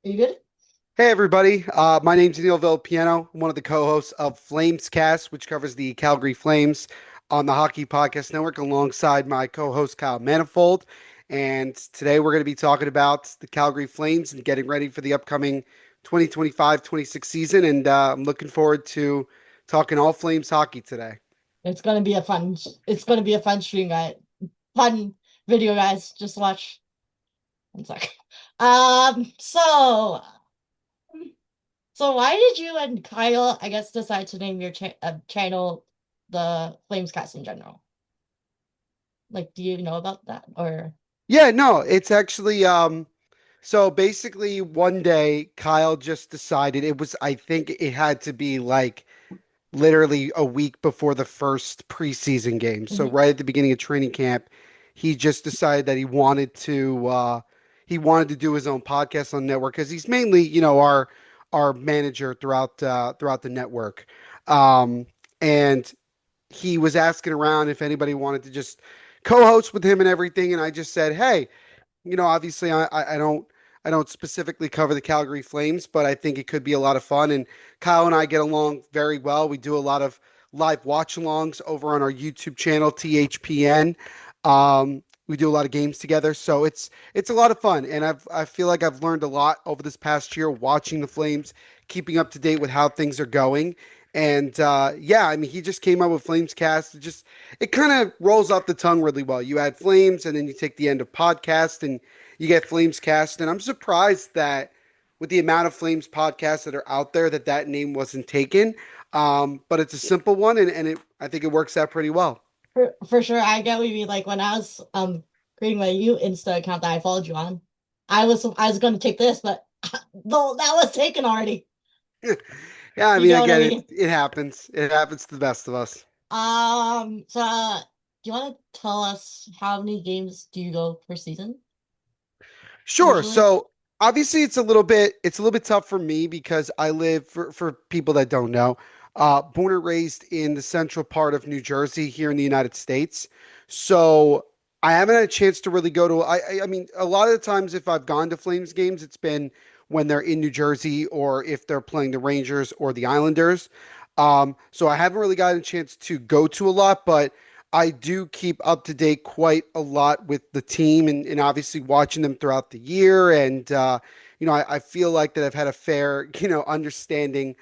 Are you good? Hey everybody, my name's Neil.Villapiano. I'm one of the co-hosts of FlamesCast, which covers the Calgary Flames on the Hockey Podcast Network, alongside my co-host Kyle Manifold. And today we're going to be talking about the Calgary Flames and getting ready for the upcoming 2025-26 season. And I'm looking forward to talking all Flames hockey today. It's gonna be a fun. It's gonna be a fun stream, guys. Fun video, guys. Just watch. One sec. So, why did you and Kyle, I guess, decide to name your channel the FlamesCast in general? Like, do you know about that or? Yeah, no, it's actually so basically one day Kyle just decided I think it had to be like literally a week before the first preseason game. So Mhm. right at the beginning of training camp, he just decided that he wanted to do his own podcast on the network because he's mainly, our manager throughout the network. And he was asking around if anybody wanted to just co-host with him and everything, and I just said, "Hey, obviously I don't specifically cover the Calgary Flames, but I think it could be a lot of fun. And Kyle and I get along very well. We do a lot of live watch alongs over on our YouTube channel, THPN. We do a lot of games together, so it's a lot of fun. And I feel like I've learned a lot over this past year watching the Flames, keeping up to date with how things are going. And yeah, I mean, he just came up with Flames Cast. It kind of rolls off the tongue really well. You add Flames, and then you take the end of podcast, and you get Flames Cast. And I'm surprised that with the amount of Flames podcasts that are out there, that name wasn't taken. But it's a simple one, and I think it works out pretty well. For sure, I get what you mean. Like when I was creating my new Insta account that I followed you on, I was gonna take this, but no, that was taken already. Yeah, I You mean, I know what I get it. mean? It happens. It happens to the best of us. Do you want to tell us how many games do you go per season Sure. usually? So obviously it's a little bit tough for me because I live for people that don't know, born and raised in the central part of New Jersey here in the United States. So I haven't had a chance to really go to I mean a lot of the times if I've gone to Flames games, it's been when they're in New Jersey or if they're playing the Rangers or the Islanders. So I haven't really gotten a chance to go to a lot, but I do keep up to date quite a lot with the team and obviously watching them throughout the year. And, I feel like that I've had a fair, understanding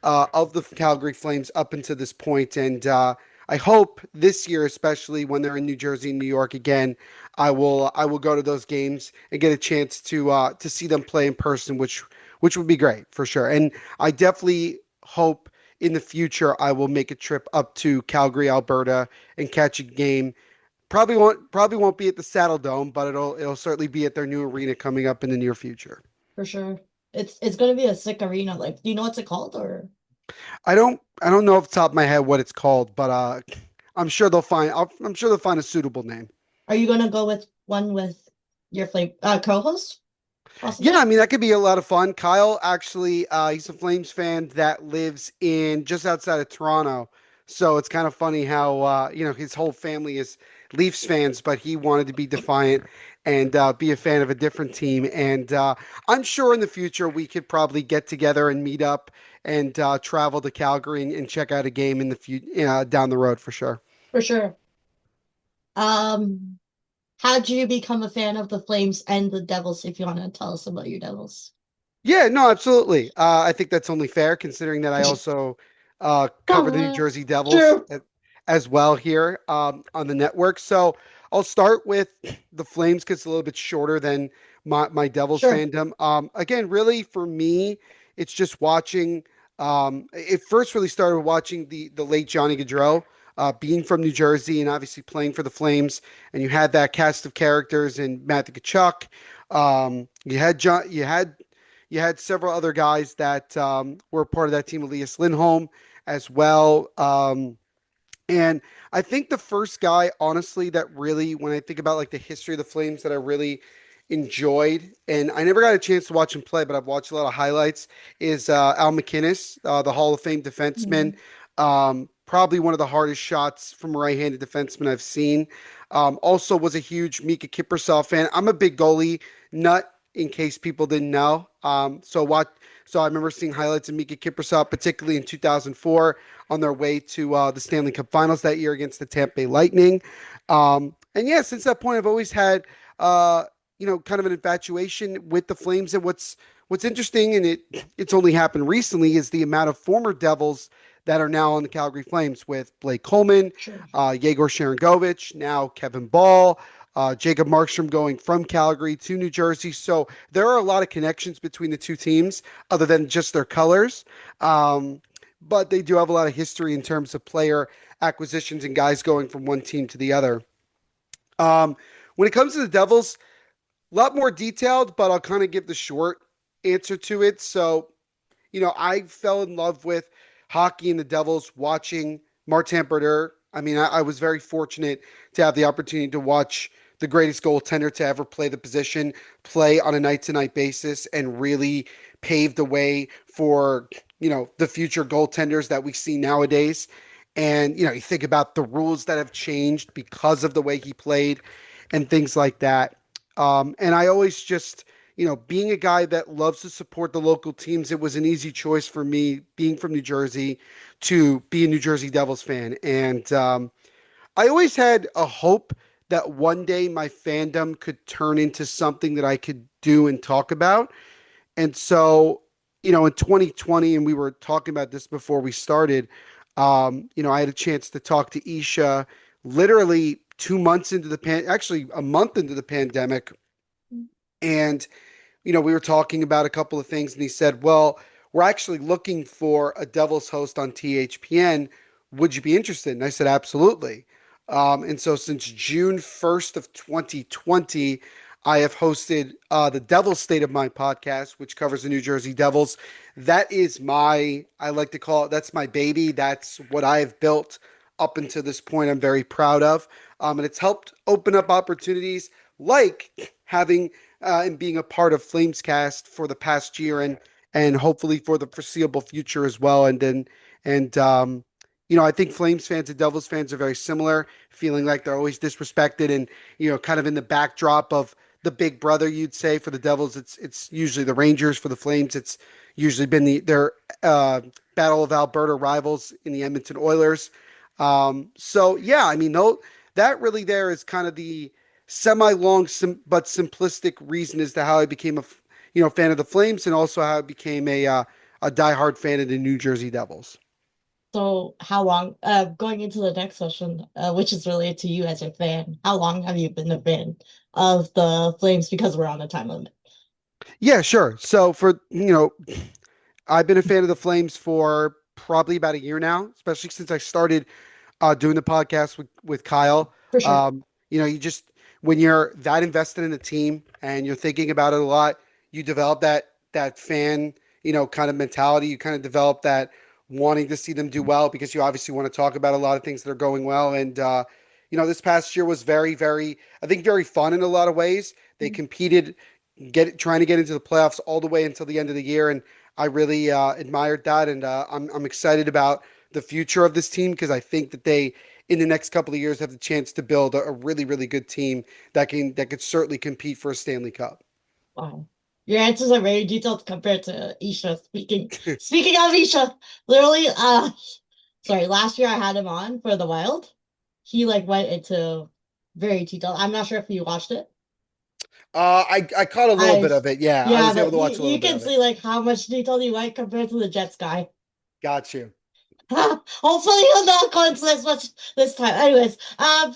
of the Calgary Flames up until this point. And I hope this year, especially when they're in New Jersey and New York again, I will go to those games and get a chance to see them play in person, which would be great for sure. And I definitely hope in the future I will make a trip up to Calgary, Alberta, and catch a game. Probably won't be at the Saddle Dome, but it'll certainly be at their new arena coming up in the near future. For sure. It's gonna be a sick arena. Like, do you know what's it called or I don't know off the top of my head what it's called, but I'm sure they'll find a suitable name. are you gonna go with one with your flame co-host, Yeah, I possibly? mean that could be a lot of fun. Kyle actually, he's a Flames fan that lives in just outside of Toronto, so it's kind of funny how his whole family is Leafs fans, but he wanted to be defiant and be a fan of a different team. And I'm sure in the future we could probably get together and meet up and travel to Calgary and check out a game in the down the road for sure. For sure. Um, how did you become a fan of the Flames and the Devils, if you want to tell us about your Devils? Yeah, no, absolutely. I think that's only fair considering that I also cover the New Jersey Devils True. as well here on the network. So I'll start with the Flames because it's a little bit shorter than my Devils Sure. fandom. Again, really for me, it's just watching. It first really started watching the late Johnny Gaudreau. Being from New Jersey and obviously playing for the Flames, and you had that cast of characters and Matthew Tkachuk. You had several other guys that were part of that team, Elias Lindholm as well. And I think the first guy, honestly, that really, when I think about like the history of the Flames, that I really enjoyed, and I never got a chance to watch him play, but I've watched a lot of highlights, is Al McInnes, the Hall of Fame defenseman. Mhm. Probably one of the hardest shots from a right-handed defenseman I've seen. Also was a huge Mika Kiprusoff fan. I'm a big goalie nut, in case people didn't know. So I remember seeing highlights of Mika Kiprusoff, particularly in 2004, on their way to the Stanley Cup Finals that year against the Tampa Bay Lightning. And yeah, since that point, I've always had kind of an infatuation with the Flames. And what's interesting, and it's only happened recently, is the amount of former Devils that are now on the Calgary Flames with Blake Coleman, Sure. Yegor Sharangovich, now Kevin Ball, Jacob Markstrom going from Calgary to New Jersey. So there are a lot of connections between the two teams other than just their colors. But they do have a lot of history in terms of player acquisitions and guys going from one team to the other. Um, when it comes to the Devils, a lot more detailed, but I'll kind of give the short answer to it. So, I fell in love with hockey and the Devils watching Martin Brodeur. I mean, I was very fortunate to have the opportunity to watch the greatest goaltender to ever play the position, play on a night-to-night basis, and really pave the way for, the future goaltenders that we see nowadays. And, you think about the rules that have changed because of the way he played and things like that. And I always just, being a guy that loves to support the local teams, it was an easy choice for me, being from New Jersey, to be a New Jersey Devils fan. And I always had a hope that one day my fandom could turn into something that I could do and talk about. And so, in 2020, and we were talking about this before we started, I had a chance to talk to Isha literally 2 months into actually a month into the pandemic. And we were talking about a couple of things, and he said, "Well, we're actually looking for a Devils host on THPN. Would you be interested?" And I said, "Absolutely." And so since June 1st of 2020, I have hosted the Devil's State of Mind podcast, which covers the New Jersey Devils. That is I like to call it, that's my baby. That's what I've built up until this point. I'm very proud of. And it's helped open up opportunities like having and being a part of FlamesCast for the past year and hopefully for the foreseeable future as well. And I think Flames fans and Devils fans are very similar, feeling like they're always disrespected and kind of in the backdrop of the big brother. You'd say for the Devils, it's usually the Rangers. For the Flames, it's usually been their Battle of Alberta rivals in the Edmonton Oilers. So yeah, I mean, that really there is kind of the semi-long but simplistic reason as to how I became a fan of the Flames, and also how I became a diehard fan of the New Jersey Devils. So how long, going into the next question, which is related to you as a fan, how long have you been a fan of the Flames? Because we're on a time limit. Yeah, sure. So I've been a fan of the Flames for probably about a year now, especially since I started doing the podcast with Kyle. For sure. You just when you're that invested in the team and you're thinking about it a lot, you develop that fan, kind of mentality. You kind of develop that wanting to see them do well because you obviously want to talk about a lot of things that are going well. And this past year was very, very, I think, very fun in a lot of ways. They competed, trying to get into the playoffs all the way until the end of the year, and I really admired that. And I'm excited about the future of this team because I think that they, in the next couple of years, have the chance to build a really, really good team that could certainly compete for a Stanley Cup. Wow. Your answers are very detailed compared to Isha. Speaking of Isha, literally, sorry, last year I had him on for the Wild. He like went into very detailed. I'm not sure if you watched it. I caught a little I bit of it. Yeah, I Yeah, was able but to watch a little you bit can of it. see like how much detail he went compared to the Jets guy. Got you. Hopefully he'll not go into this much this time. Anyways, I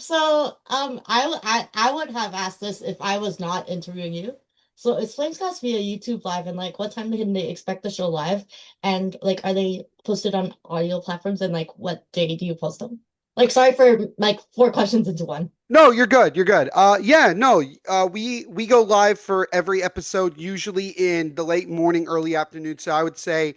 would have asked this if I was not interviewing you. So is FlamesCast via YouTube live, and like what time can they expect the show live? And like are they posted on audio platforms, and like what day do you post them? Like sorry for like four questions into one. No, you're good. You're good. Yeah, no. We go live for every episode, usually in the late morning, early afternoon. So I would say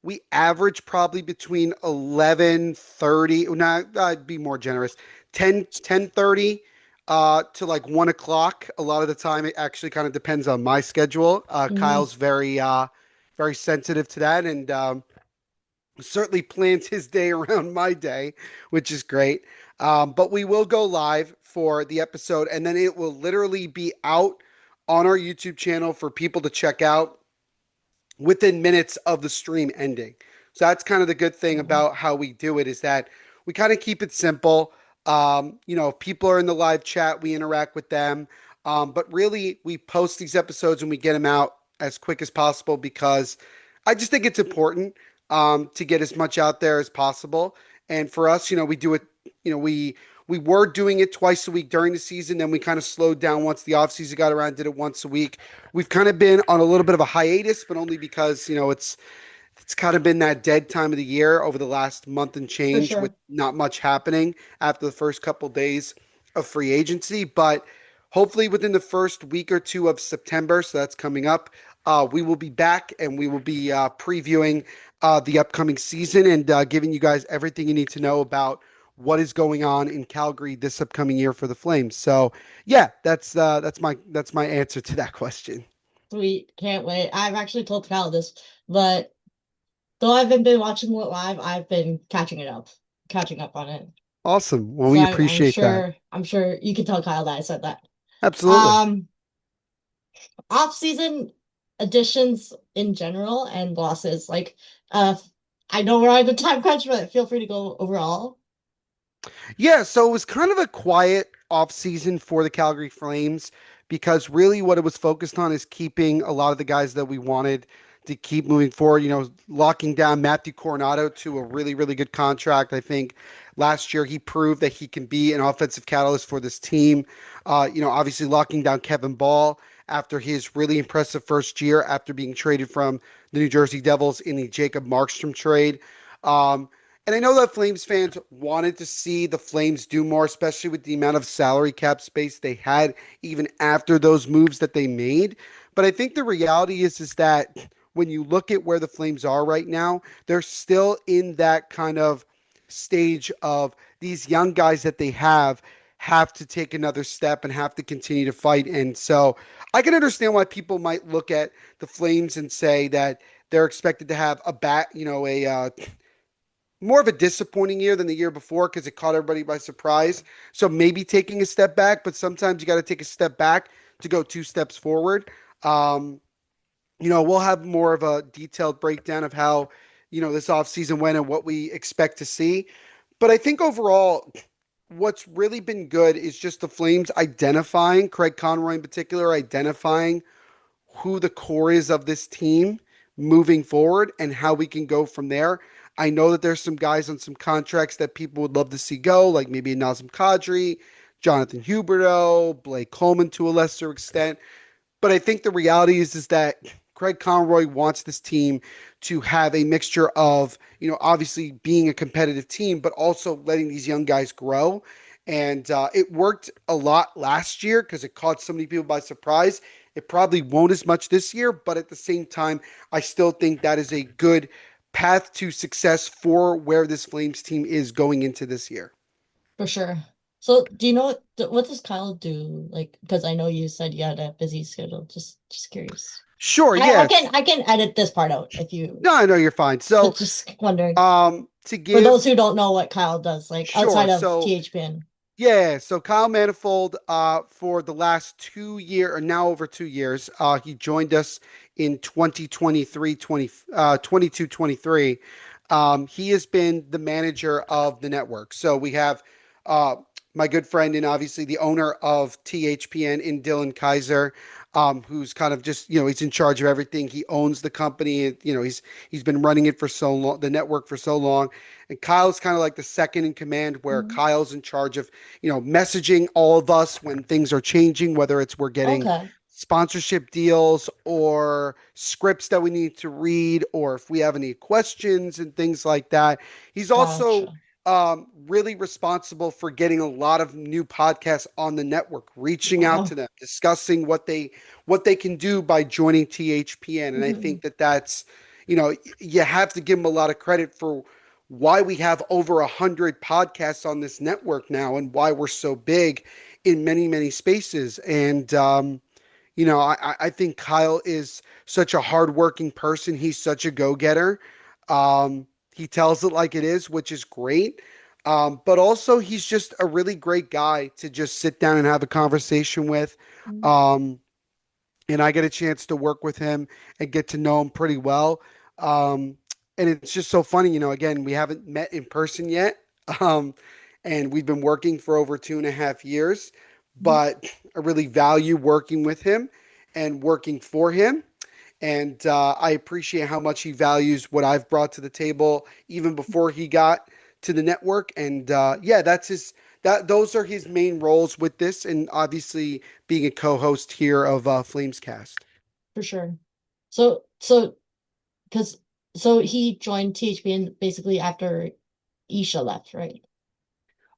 we average probably between 11:30. No, I'd be more generous. 10:30 to like 1 o'clock. A lot of the time, it actually kind of depends on my schedule. Mm, Kyle's very sensitive to that, and certainly plans his day around my day, which is great. But we will go live for the episode, and then it will literally be out on our YouTube channel for people to check out within minutes of the stream ending. So that's kind of the good thing Mhm. about how we do it is that we kind of keep it simple. If people are in the live chat, we interact with them. But really, we post these episodes and we get them out as quick as possible because I just think it's important to get as much out there as possible. And for us, we do it, we were doing it twice a week during the season. Then we kind of slowed down once the offseason got around, did it once a week. We've kind of been on a little bit of a hiatus, but only because, it's kind of been that dead time of the year over the last month and For change with sure. not much happening after the first couple of days of free agency. But hopefully within the first week or two of September, so that's coming up, we will be back and we will be previewing the upcoming season and giving you guys everything you need to know about what is going on in Calgary this upcoming year for the Flames. So yeah, that's my answer to that question. Sweet. Can't wait. I've actually told Cal this, but though I haven't been watching it live, I've been catching up on it. Awesome. Well, So we I'm appreciate that. sure you can tell Kyle that I said that. Absolutely. Um, Off-season additions in general and losses. I know we're on the time crunch, but feel free to go overall. Yeah, so it was kind of a quiet off season for the Calgary Flames because really what it was focused on is keeping a lot of the guys that we wanted to keep moving forward. Locking down Matthew Coronado to a really, really good contract. I think last year he proved that he can be an offensive catalyst for this team. Obviously locking down Kevin Ball after his really impressive first year after being traded from the New Jersey Devils in the Jacob Markstrom trade. Um, and I know that Flames fans wanted to see the Flames do more, especially with the amount of salary cap space they had, even after those moves that they made. But I think the reality is that when you look at where the Flames are right now, they're still in that kind of stage of these young guys that they have to take another step and have to continue to fight. And so I can understand why people might look at the Flames and say that they're expected to have a bat, a more of a disappointing year than the year before because it caught everybody by surprise. So maybe taking a step back, but sometimes you got to take a step back to go two steps forward. Um, we'll have more of a detailed breakdown of how, this offseason went and what we expect to see. But I think overall, what's really been good is just the Flames identifying, Craig Conroy in particular, identifying who the core is of this team moving forward and how we can go from there. I know that there's some guys on some contracts that people would love to see go, like maybe Nazem Kadri, Jonathan Huberdeau, Blake Coleman to a lesser extent. But I think the reality is that Craig Conroy wants this team to have a mixture of, obviously being a competitive team, but also letting these young guys grow. And it worked a lot last year because it caught so many people by surprise. It probably won't as much this year, but at the same time, I still think that is a good path to success for where this Flames team is going into this year. For sure. So do you know what does Kyle do? Like, because I know you said you had a busy schedule. Just curious. Sure, I yes. can edit this part out if you, No, I know you're fine. but So, just wondering. to For those give who don't know what Kyle does, like sure. outside of So THPN. yeah, so Kyle Manifold, for the last 2 year or now over 2 years, he joined us in 2023, 22, 23. He has been the manager of the network. So we have uh, my good friend and obviously the owner of THPN in Dylan Kaiser, who's kind of just, he's in charge of everything. He owns the company. He's been running it for so long, the network for so long. And Kyle's kind of like the second in command, where Mhm. Kyle's in charge of, messaging all of us when things are changing, whether it's we're getting Okay. sponsorship deals or scripts that we need to read, or if we have any questions and things like that. He's also Gotcha. really responsible for getting a lot of new podcasts on the network, reaching out to Wow. them, discussing what they can do by joining THPN. And I think Mhm. that that's, you have to give him a lot of credit for why we have over 100 podcasts on this network now and why we're so big in many, many spaces. And, I think Kyle is such a hardworking person. He's such a go-getter. He tells it like it is, which is great. But also, he's just a really great guy to just sit down and have a conversation with. Mhm. Um, and I get a chance to work with him and get to know him pretty well. Um, and it's just so funny, again, we haven't met in person yet. Um, and we've been working for over 2.5 years, Mhm. but I really value working with him and working for him. And I appreciate how much he values what I've brought to the table, even before he got to the network. And yeah, those are his main roles with this, and obviously being a co-host here of FlamesCast. For sure. So because so he joined THPN basically after Isha left, right?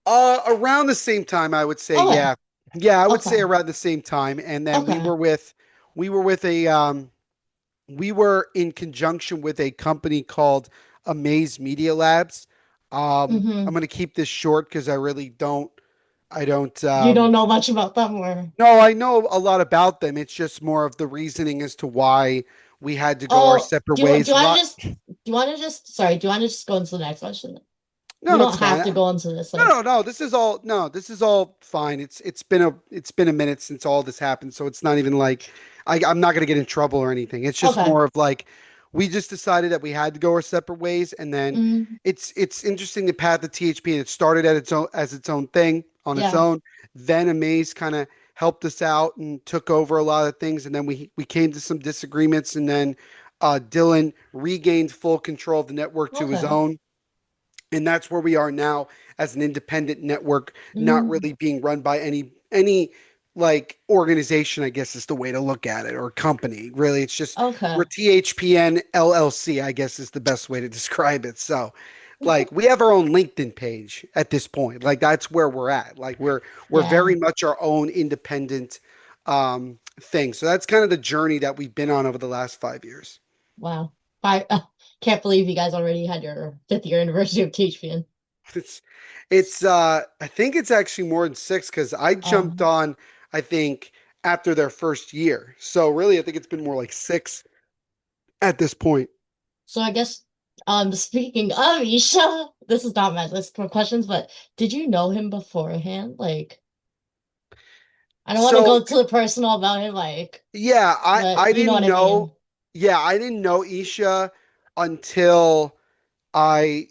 Around the same time, I would say, Okay. yeah, yeah, I would say Okay. around the same time. And then we Okay. were with, we were with a, we were in conjunction with a company called Amaze Media Labs. I'm Mm-hmm. going to keep this short because I don't, You don't know much about them or no, I know a lot about them. It's just more of the reasoning as to why we had to go our oh, separate do ways. you A want to lot. just do you want to just sorry, do you want to just go into the next question? No, We that's don't have fine. to go into this No, no, like no. This is all fine. It's been a minute since all this happened, so it's not even like I'm not gonna get in trouble or anything. It's just okay. more of like we just decided that we had to go our separate ways, and then Mm, it's interesting the path of THP, and it started at its own as its own thing on its yeah. own. Then Amaze kind of helped us out and took over a lot of things, and then we came to some disagreements, and then Dylan regained full control of the network to his Okay. own, and that's where we are now as an independent network, not Mm, really being run by any like organization, I guess is the way to look at it, or company. Really, it's just we're okay. THPN LLC, I guess is the best way to describe it. So like we have our own LinkedIn page at this point. Like that's where we're at. Like we're Yeah. very much our own independent thing. So that's kind of the journey that we've been on over the last 5 years. Wow. I can't believe you guys already had your fifth year anniversary of THPN. It's I think it's actually more than six because I jumped Um, on, I think, after their first year. So really I think it's been more like six at this point. so I guess speaking of Isha, this is not my list for questions, but did you know him beforehand? Like, I don't want to So go too personal about him, like, yeah, but I you know what didn't I know. mean. Yeah, I didn't know Isha until I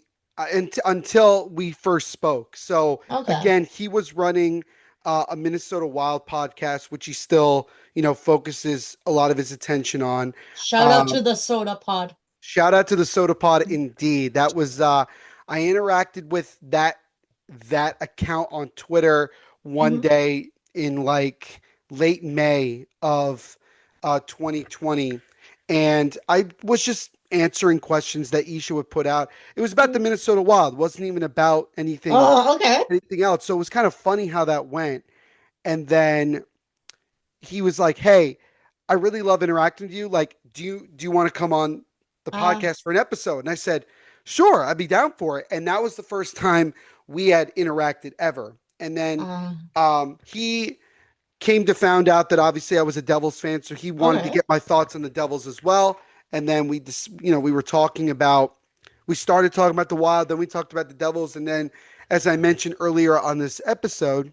until we first spoke. So Okay. again, he was running a Minnesota Wild podcast, which he still, focuses a lot of his attention on. Shout out to Um, the soda pod. Shout out to the Soda Pod indeed. That was I interacted with that account on Twitter one Hmm. day in like late May of 2020, and I was just answering questions that Isha would put out. It was about the Minnesota Wild. It wasn't even about Oh, okay. anything else. So it was kind of funny how that went. And then he was like, "Hey, I really love interacting with you. Like, do you want to come on the Uh, podcast for an episode?" And I said, "Sure, I'd be down for it." And that was the first time we had interacted ever. And then uh, he came to found out that obviously I was a Devils fan, so he wanted to okay. get my thoughts on the Devils as well. And then we just, we were talking about, we started talking about the Wild, then we talked about the Devils, and then, as I mentioned earlier on this episode,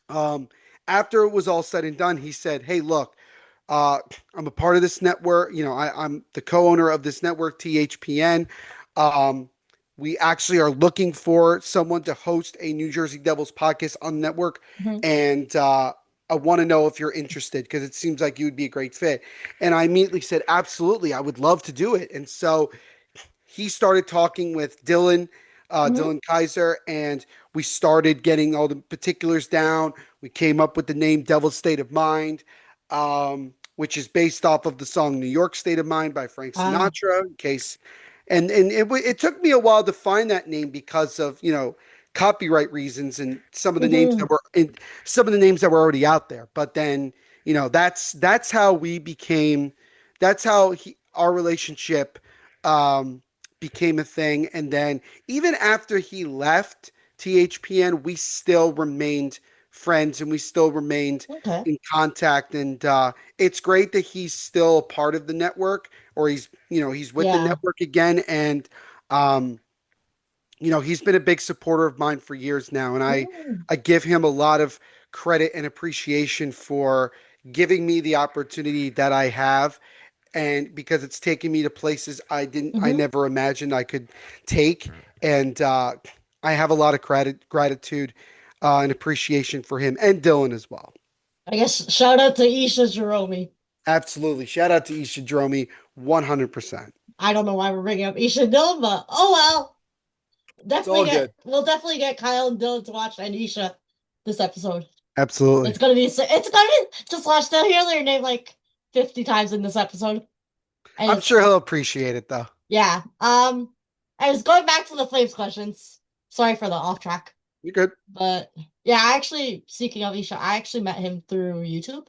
um, after it was all said and done, he said, "Hey, look, uh, I'm a part of this network. I'm the co-owner of this network, THPN. Um, we actually are looking for someone to host a New Jersey Devils podcast on the network, Mhm. and I want to know if you're interested because it seems like you would be a great fit." And I immediately said, "Absolutely, I would love to do it." And so he started talking with Dylan, Mhm. Dylan Kaiser, and we started getting all the particulars down. We came up with the name Devil's State of Mind, which is based off of the song New York State of Mind by Frank Uh, Sinatra. In case, and it took me a while to find that name because of copyright reasons and mhm. some of the names that were already out there. But then that's how we became. That's how our relationship um, became a thing. And then even after he left THPN, we still remained friends and we still remained Okay. in contact. And it's great that he's still a part of the network, or he's with the Yeah. network again. And um, he's been a big supporter of mine for years now, and I Mm. I give him a lot of credit and appreciation for giving me the opportunity that I have, and because it's taking me to places I Hmm. never imagined I could take, and I have a lot of gratitude and appreciation for him and Dylan as well. I guess shout out to Isha Jahromi. Absolutely. Shout out to Isha Jahromi, 100%. I don't know why we're bringing up Isha and Dylan, but oh well. It's all good. We'll definitely get Kyle and Dylan to watch Anisha this episode. Absolutely. It's gonna be just watch they'll hear their name like 50 times in this episode. And I'm it's sure he'll appreciate it though. yeah. I was going back to the Flames questions. Sorry for the off track. You're good. But yeah, I actually speaking of Isha, I actually met him through YouTube.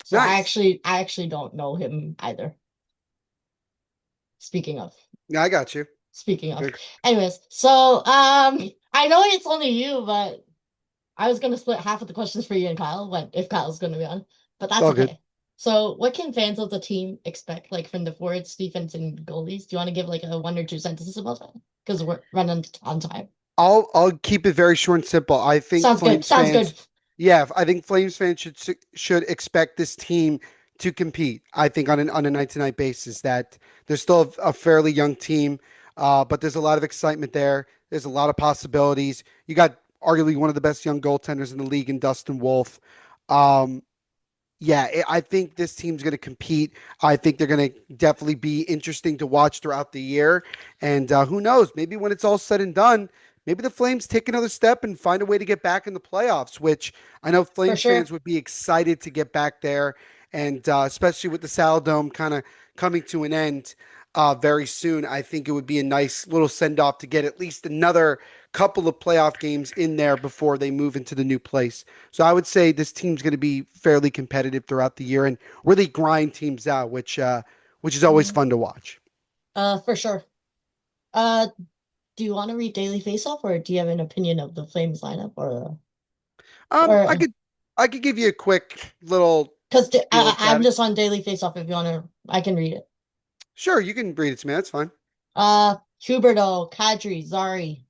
So Nice. I actually don't know him either. Speaking of. Yeah, I got you. Speaking of. It's Anyways, so I know it's only you, but I was gonna split half of the questions for you and Kyle when if Kyle's gonna be on, but that's all good. okay. So, what can fans of the team expect, like from the forwards, defense, and goalies? Do you want to give like a one or two sentences about that? Because we're running on time. I'll keep it very short and simple. I think Sounds good. Flames Sounds good. fans, yeah, I think Flames fans should expect this team to compete. I think on a night to night basis that they're still a fairly young team, but there's a lot of excitement there. There's a lot of possibilities. You got arguably one of the best young goaltenders in the league in Dustin Wolf. Um, yeah, I think this team's going to compete. I think they're going to definitely be interesting to watch throughout the year. And who knows? Maybe when it's all said and done, maybe the Flames take another step and find a way to get back in the playoffs, which I know For Flames sure. fans would be excited to get back there. And especially with the Saladome kind of coming to an end very soon, I think it would be a nice little send off to get at least another couple of playoff games in there before they move into the new place. So I would say this team's going to be fairly competitive throughout the year and really grind teams out, which is always Mhm. fun to watch. For sure. Uh, do you want to read Daily Faceoff, or do you have an opinion of the Flames lineup, Um, I or could I could give you a quick little because spiel I'm about it. just on Daily Faceoff. If you want to, I can read it. Sure, you can read it to me. That's fine. Huberto, Kadri, Zari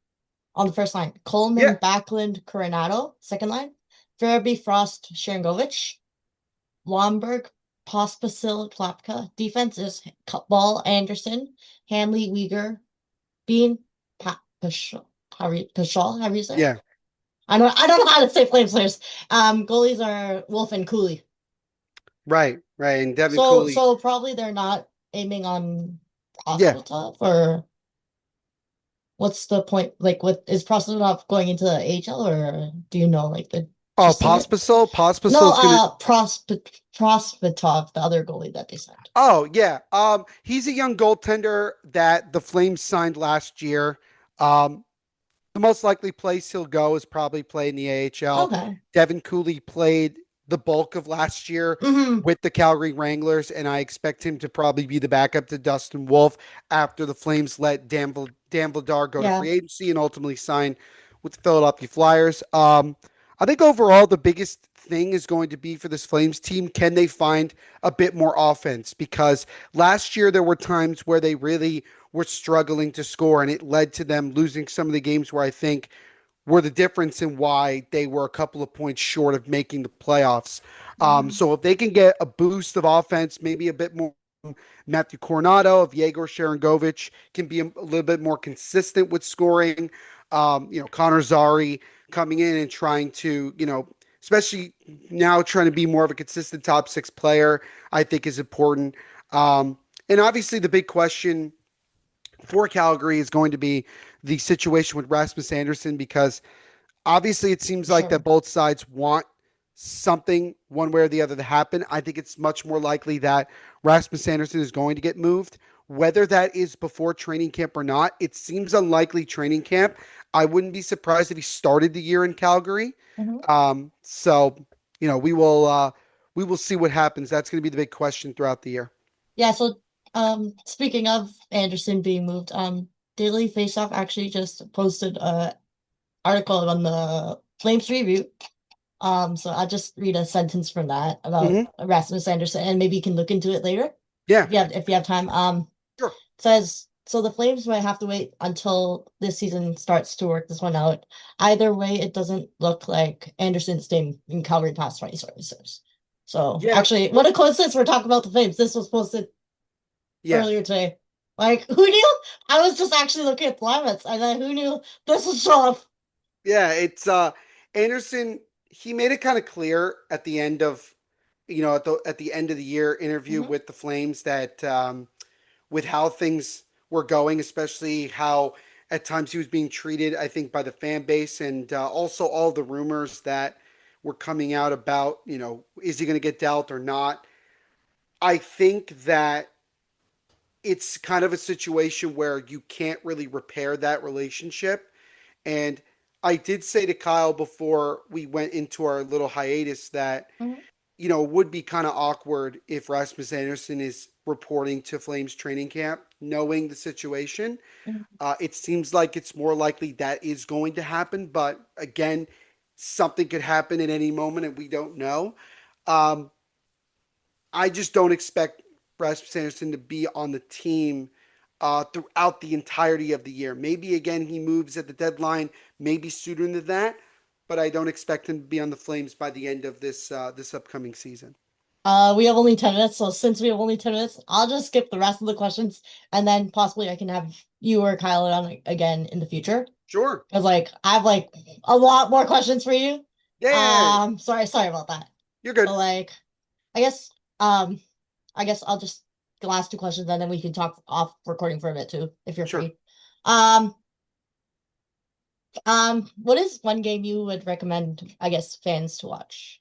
on the first line. Yeah, Coleman, Backlund, Coronado, second line. Farabee, Frost, Sharangovich. Lomberg, Pospisil, Klapka. Defense is Ball, Anderson, Hanley, Uyghur, Bean, Pashal. Pashal, how do you say it? yeah, I don't know how to say Flames players. Goalies are Wolf and Cooley. right, right. And Devin Cooley, So probably they're not aiming on yeah. Prosvetov, or what's the point? Like, what is Prosvetov going into the AHL, or do you know like the Oh, gist of it? Pospisil. No, Pospisil's gonna. Prosvetov, the other goalie that they signed. Oh, yeah. He's a young goaltender that the Flames signed last year. Um, the most likely place he'll go is probably play in the AHL. Okay. Devin Cooley played the bulk of last year Hmm. with the Calgary Wranglers, and I expect him to probably be the backup to Dustin Wolf after the Flames let Dan Vladar go to Yeah. free agency and ultimately sign with the Philadelphia Flyers. I think overall the biggest thing is going to be for this Flames team, can they find a bit more offense? Because last year there were times where they really were struggling to score, and it led to them losing some of the games where I think were the difference in why they were a couple of points short of making the playoffs. Mhm. So if they can get a boost of offense, maybe a bit more Matthew Coronado, if Yegor Sharangovich can be a little bit more consistent with scoring, Connor Zari coming in and trying to, especially now trying to be more of a consistent top six player, I think is important. And obviously the big question for Calgary is going to be the situation with Rasmus Andersson, because obviously it seems For like sure. that both sides want something one way or the other to happen. I think it's much more likely that Rasmus Andersson is going to get moved. Whether that is before training camp or not, it seems unlikely training camp. I wouldn't be surprised if he started the year in Calgary. Mhm. So we will see what happens. That's going to be the big question throughout the year. Yeah, so speaking of Anderson being moved, Daily Faceoff actually just posted a article on the Flames review. So I'll just read a sentence from that about Hmm. Rasmus Anderson, and maybe you can look into it later Yeah, if you have time. sure. It says so the Flames might have to wait until this season starts to work this one out. Either way, it doesn't look like Anderson's staying in Calgary past 2026. So Yeah, actually, what a coincidence we're talking about the Flames. This was posted yeah, earlier today. Like, who knew? I was just actually looking at the lineups, and then who knew this would show up? yeah. It's Anderson. He made it kind of clear at the end of, at the end of the year interview Hmm. with the Flames that with how things were going, especially how at times he was being treated, I think, by the fan base, and also all the rumors that were coming out about, is he going to get dealt or not? I think that it's kind of a situation where you can't really repair that relationship. And I did say to Kyle before we went into our little hiatus that, Hmm. it would be kind of awkward if Rasmus Andersson is reporting to Flames training camp, knowing the situation. It seems like it's more likely that is going to happen, but again, something could happen at any moment and we don't know. Um, I just don't expect Rasmus Andersson to be on the team throughout the entirety of the year. Maybe again he moves at the deadline, maybe sooner than that, but I don't expect him to be on the Flames by the end of this upcoming season. We have only 10 minutes, so since we have only 10 minutes, I'll just skip the rest of the questions, and then possibly I can have you or Kyle on again in the future. Sure. Because like I have like a lot more questions for you. Yay. Sorry about that. You're But good. like I guess um I guess I'll just the last two questions and then we can talk off recording for a bit too, if you're Sure. free. What is one game you would recommend, I guess, fans to watch?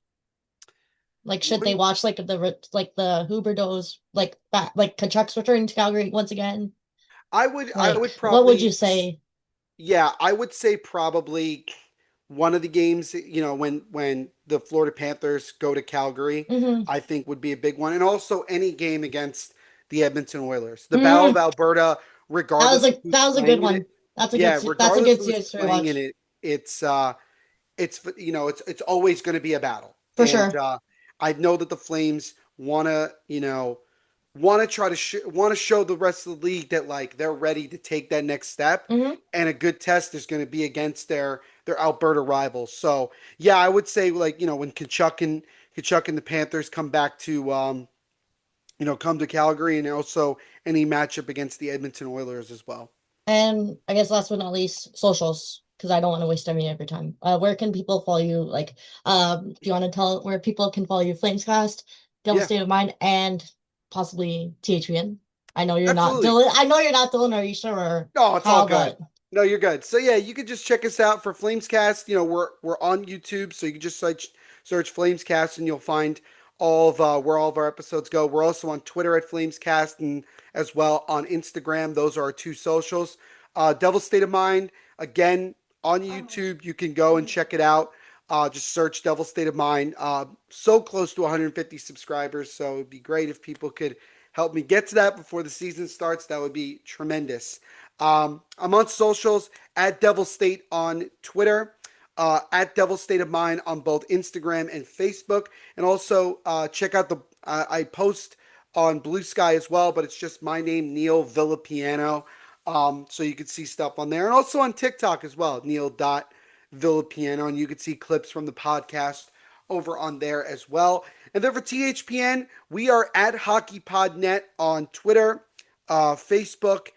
Like, should they One, watch like the Hubertos, like Kachuk's returning to Calgary once again? I Like, would what would you probably say? Yeah, I would say probably one of the games, when the Florida Panthers go to Calgary, Hmm. I think would be a big one. And also any game against the Edmonton Oilers. The Battle of Hmm. Alberta, regardless of who's That was a good playing in one. it. Yeah, That's a regardless good of who's series to playing in watch it, it's always going to be a battle. for And sure. I know that the Flames want to try to want to show the rest of the league that like they're ready to take that next step, Hmm. and a good test is going to be against their Alberta rivals. So yeah, I would say like when Kachuk and the Panthers come back to come to Calgary, and also any matchup against the Edmonton Oilers as well. And I guess last but not least, socials, because I don't want to waste any of your time. Where can people follow you? Like, do you want to tell where people can follow you? FlamesCast, Devil Yeah, State of Mind, and possibly THPN. I know you're not absolutely. Dylan. I know you're not Dylan or Isha or No, it's all Kyle, good. but No, you're good. So yeah, you can just check us out for Flamescast. We're on YouTube, so you can just search Flamescast and you'll find all of where all of our episodes go. We're also on Twitter at Flamescast and as well on Instagram. Those are our two socials. Devil State of Mind again on YouTube. You can go and check it out. Just search Devil State of Mind. So close to 150 subscribers, so it'd be great if people could help me get to that before the season starts. That would be tremendous. I'm on socials at Devil State on Twitter, at Devil State of Mind on both Instagram and Facebook, and also check out I post on BlueSky as well, but it's just my name, Neil Villapiano. So you can see stuff on there, and also on TikTok as well, neil.villapiano, and you can see clips from the podcast over on there as well. And then for THPN, we are at HockeyPodNet on Twitter, Facebook,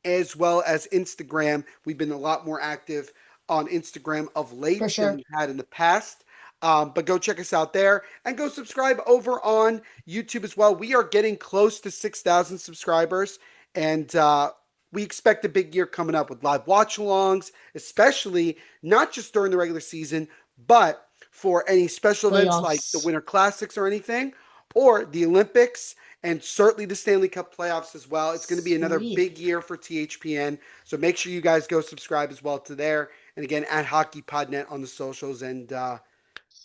as well as Instagram. We've been a lot more active on Instagram of for late than sure. we've had in the past. But go check us out there and go subscribe over on YouTube as well. We are getting close to 6,000 subscribers, and we expect a big year coming up with live watch alongs, especially not just during the regular season, but for any special events like the Playoffs. Winter Classics or anything, or the Olympics, and certainly the Stanley Cup playoffs as well. It's going to be another Sweet. big year for THPN. So make sure you guys go subscribe as well to there. And again, at Hockey Podnet on the socials. And yeah,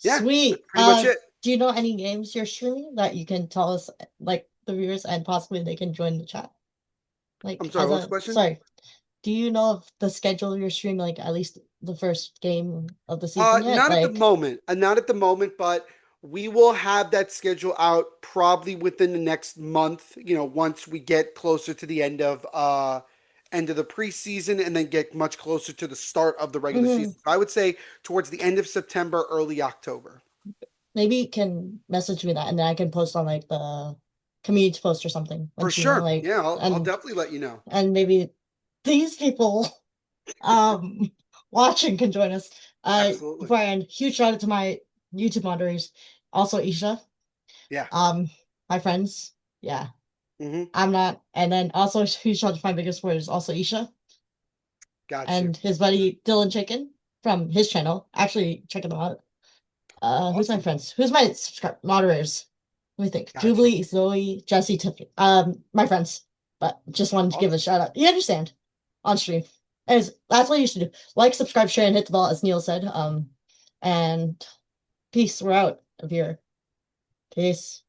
that's Sweet. pretty much it. Do you know any games you're streaming that you can tell us, like the viewers, and possibly they can join the chat? I'm Like, sorry, what was the question? sorry, do you know of the schedule you're streaming, like at least the first game of the season yet? Not at the Like, moment. Not at the moment, but we will have that schedule out probably within the next month. Once we get closer to the end of the preseason and then get much closer to the start of the regular mhm. season. So I would say towards the end of September, early October. maybe you can message me that and then I can post on like the community post or something For once sure. like Yeah, I'll definitely let you know. and maybe these people um watching can join us. Absolutely. Before I end, huge shout out to my YouTube moderators, also Isha, Yeah. um, my friends. Yeah, Hmm. I'm not, and then also huge shout out to my biggest supporters, also Isha Got you. and his buddy Dylan Chicken from his channel. Actually, check them out. Who's my Awesome. friends? Who's my moderators? Let me think. Got you. Jubilee, Zoe, Jesse, Tiffany. My friends. But just wanted to give a Awesome. shout out. You understand? On stream. As that's what you should do. Like, subscribe, share, and hit the bell, as Neil said. And peace. We're out of here. Peace.